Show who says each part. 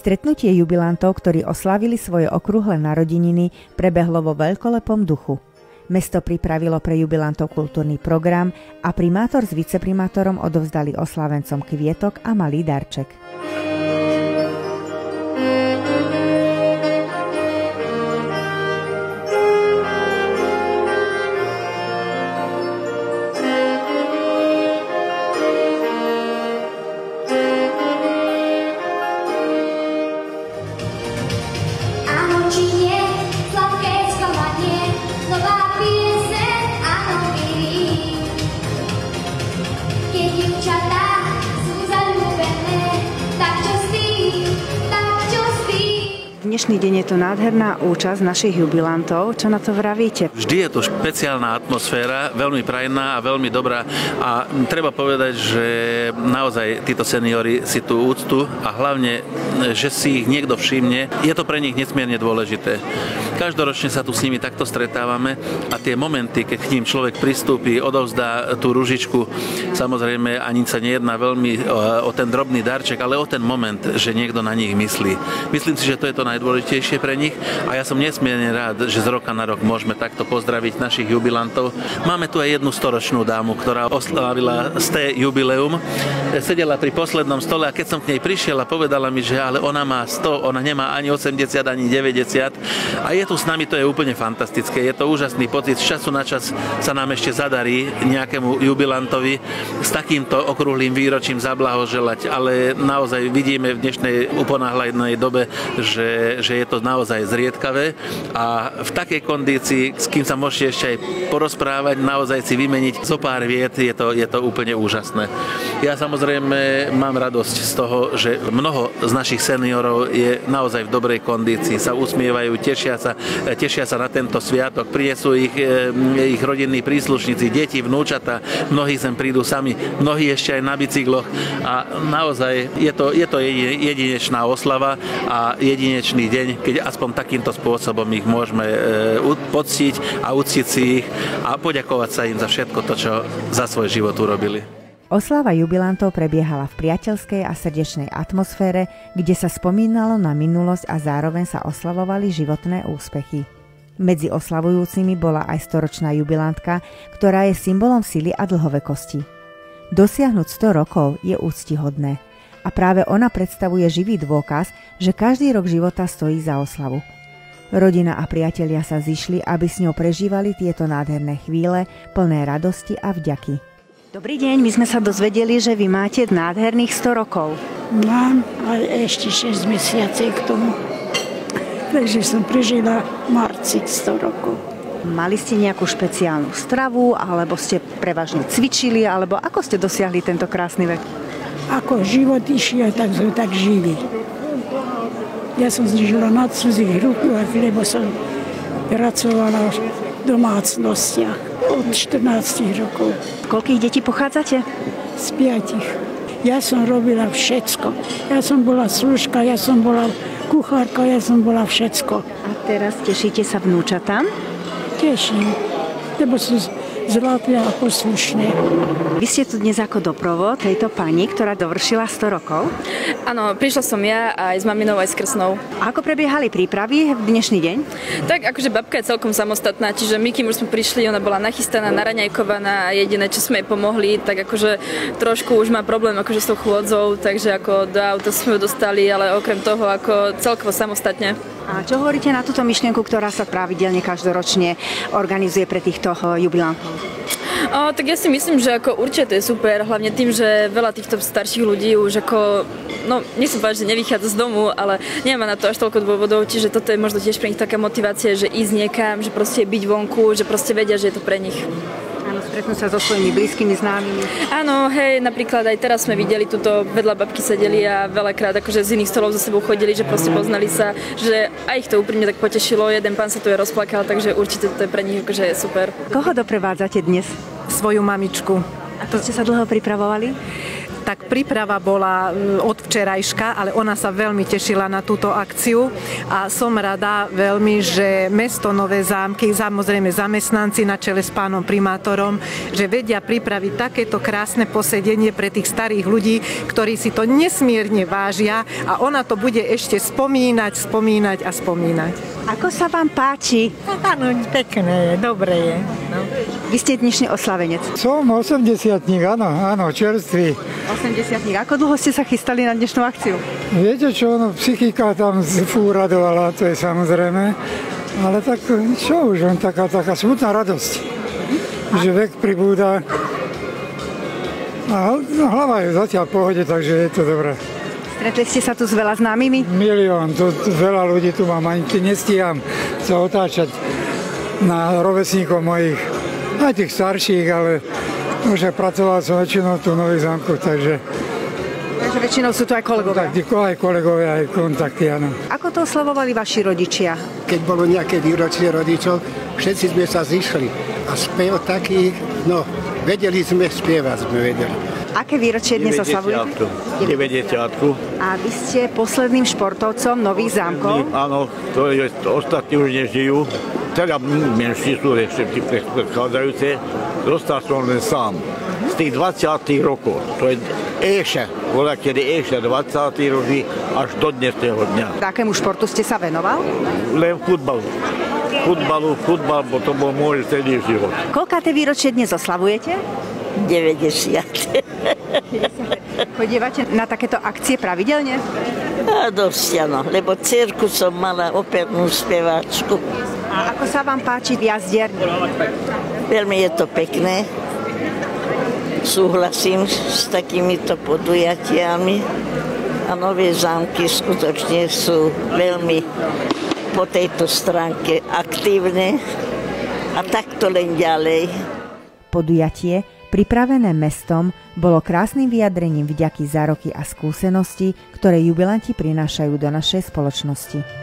Speaker 1: Stretnutie jubilantov, ktorí oslávili svoje okrúhle narodeniny, prebehlo vo veľkolepom duchu. Mesto pripravilo pre jubilantov kultúrny program a primátor s viceprimátorom odovzdali oslávencom kvietok a malý darček.
Speaker 2: Dnešný deň je to nádherná účasť našich jubilantov. Čo na to vravíte?
Speaker 3: Vždy je to špeciálna atmosféra, veľmi prajná a veľmi dobrá a treba povedať, že naozaj títo seniori si tú úctu a hlavne, že si ich niekto všimne, je to pre nich nesmierne dôležité. Každoročne sa tu s nimi takto stretávame a tie momenty, keď k ním človek pristúpi, odovzdá tú ružičku, samozrejme ani sa nejedná veľmi o ten drobný darček, ale o ten moment, že niekto na nich myslí. Myslím si, že to je to najdôležitejšie pre nich a ja som nesmierne rád, že z roka na rok môžeme takto pozdraviť našich jubilantov. Máme tu aj jednu storočnú dámu, ktorá oslávila 100 jubileum. Sedela pri poslednom stole a keď som k nej prišiel a povedala mi, že ale ona má 100, ona nemá ani 80, ani 90 a je tu s nami, to je úplne fantastické. Je to úžasný pocit, z času na čas sa nám ešte zadarí nejakému jubilantovi s takýmto okrúhlym výročím zablahoželať, ale naozaj vidíme v dnešnej uponáhľadnej dobe, že je to naozaj zriedkavé a v takej kondícii, s kým sa môžete ešte aj porozprávať, naozaj si vymeniť zo pár viet, je to úplne úžasné. Ja samozrejme mám radosť z toho, že mnoho z našich seniorov je naozaj v dobrej kondícii, sa usmievajú, tešia sa na tento sviatok, prinesú ich rodinní príslušníci, deti, vnúčata, mnohí sem prídu sami, mnohí ešte aj na bicykloch a naozaj je to jedinečná oslava a jedinečný deň, keď aspoň takýmto spôsobom ich môžeme poctiť a uctiť si ich a poďakovať sa im za všetko to, čo za svoj život urobili.
Speaker 1: Osláva jubilantov prebiehala v priateľskej a srdečnej atmosfére, kde sa spomínalo na minulosť a zároveň sa oslavovali životné úspechy. Medzi oslavujúcimi bola aj storočná jubilantka, ktorá je symbolom sily a dlhovekosti. Dosiahnuť 100 rokov je úctihodné a práve ona predstavuje živý dôkaz, že každý rok života stojí za oslavu. Rodina a priatelia sa zišli, aby s ňou prežívali tieto nádherné chvíle plné radosti a vďaky.
Speaker 2: Dobrý deň, my sme sa dozvedeli, že vy máte nádherných 100 rokov.
Speaker 4: Mám aj ešte 6 mesiacej k tomu. Takže som prežila v marci 100 rokov.
Speaker 2: Mali ste nejakú špeciálnu stravu, alebo ste prevažne cvičili, alebo ako ste dosiahli tento krásny vek?
Speaker 4: Ako život išiel, tak sme tak žili. Ja som žila na cudzích rukách, lebo som pracovala v domácnostiach od 14 rokov.
Speaker 2: Koľkých detí pochádzate?
Speaker 4: Z 5. Ja som robila všetko. Ja som bola služka, ja som bola kuchárka, ja som bola všetko.
Speaker 2: A teraz tešíte sa vnúčatám?
Speaker 4: Teším, lebo sú zlaté a poslušné.
Speaker 2: Vy ste tu dnes ako doprovod tejto pani, ktorá dovršila 100 rokov?
Speaker 5: Áno, prišla som ja aj s maminou, aj s krsnou.
Speaker 2: A ako prebiehali prípravy v dnešný deň?
Speaker 5: Tak akože babka je celkom samostatná, čiže my, kým už sme prišli, ona bola nachystaná, naraňajkovaná a jediné, čo sme jej pomohli, tak akože trošku už má problém akože s tou chôdzou, takže ako do auta sme ju dostali, ale okrem toho ako celkovo samostatne.
Speaker 2: A čo hovoríte na túto myšlienku, ktorá sa pravidelne každoročne organizuje pre týchto jubilantov?
Speaker 5: Tak ja si myslím, že ako určite je super, hlavne tým, že veľa týchto starších ľudí už ako, nechcem povedať, že nevychádza z domu, ale nemá na to až toľko dôvodov, čiže toto je možno tiež pre nich taká motivácia, že ísť niekam, že proste byť vonku, že proste vedia, že je to pre nich.
Speaker 2: Stretnúť sa so svojimi blízkymi známymi.
Speaker 5: Áno, hej, napríklad aj teraz sme videli tuto vedľa babky sedeli a veľakrát akože z iných stolov za sebou chodili, že proste poznali sa, že aj ich to úprimne tak potešilo, jeden pán sa tu je rozplakal, takže určite to je pre nich akože super.
Speaker 2: Koho doprevádzate dnes?
Speaker 6: Svoju mamičku.
Speaker 2: A to ste sa dlho pripravovali?
Speaker 6: tak príprava bola od včerajška, ale ona sa veľmi tešila na túto akciu a som rada veľmi, že mesto Nové Zámky, samozrejme zamestnanci na čele s pánom primátorom, že vedia pripraviť takéto krásne posedenie pre tých starých ľudí, ktorí si to nesmierne vážia a ona to bude ešte spomínať a spomínať.
Speaker 2: Ako sa vám páči?
Speaker 7: Áno, pekné je, dobre je. No.
Speaker 2: Vy ste dnešný oslavenec.
Speaker 8: Som 80-tník, áno, čerstvý.
Speaker 2: 80-tník. Ako dlho ste sa chystali na dnešnú akciu?
Speaker 8: Viete čo, psychika tam fúradovala, to je samozrejme. Ale tak čo už, len taká smutná radosť. Že vek pribúda. A hlava je zatiaľ v pohode, takže je to dobré.
Speaker 2: Stretli ste sa tu s veľa známymi?
Speaker 8: Milión, veľa ľudí tu mám, ani nestíham sa otáčať na rovesníkov mojich, aj tých starších, ale už pracoval som väčšinou tu v Nových Zámkoch, takže
Speaker 2: väčšinou sú tu aj kolegovia?
Speaker 8: Tak, aj kolegovia, aj kontakty, áno.
Speaker 2: Ako to oslavovali vaši rodičia?
Speaker 9: Keď bolo nejaké výročie rodičov, všetci sme sa zišli a spev taký, no, vedeli sme spievať, sme vedeli.
Speaker 2: Aké výročie dnes oslavujete?
Speaker 10: 90.
Speaker 2: A vy ste posledným športovcom Nových Zámkov?
Speaker 10: Áno, ostatní už nežijú. Teda menší sú ešte predchádzajúce. Dostal som len sám. Z tých 20. rokov, to je kedy 20. roky až do dnešného dňa.
Speaker 2: Akému športu ste sa venoval?
Speaker 10: Len futbal, bo to bol môj celý život.
Speaker 2: Koľkáte výročie dnes oslavujete?
Speaker 11: 90.
Speaker 2: Chodívate na takéto akcie pravidelne?
Speaker 11: Dosť áno, lebo dcerku som mala opernú speváčku.
Speaker 2: A ako sa vám páči v jazdierni?
Speaker 11: Veľmi je to pekné. Súhlasím s takýmito podujatiami a Nové Zámky skutočne sú veľmi po tejto stránke aktívne a takto len ďalej.
Speaker 1: Podujatie, pripravené mestom, bolo krásnym vyjadrením vďaky za roky a skúsenosti, ktoré jubilanti prinášajú do našej spoločnosti.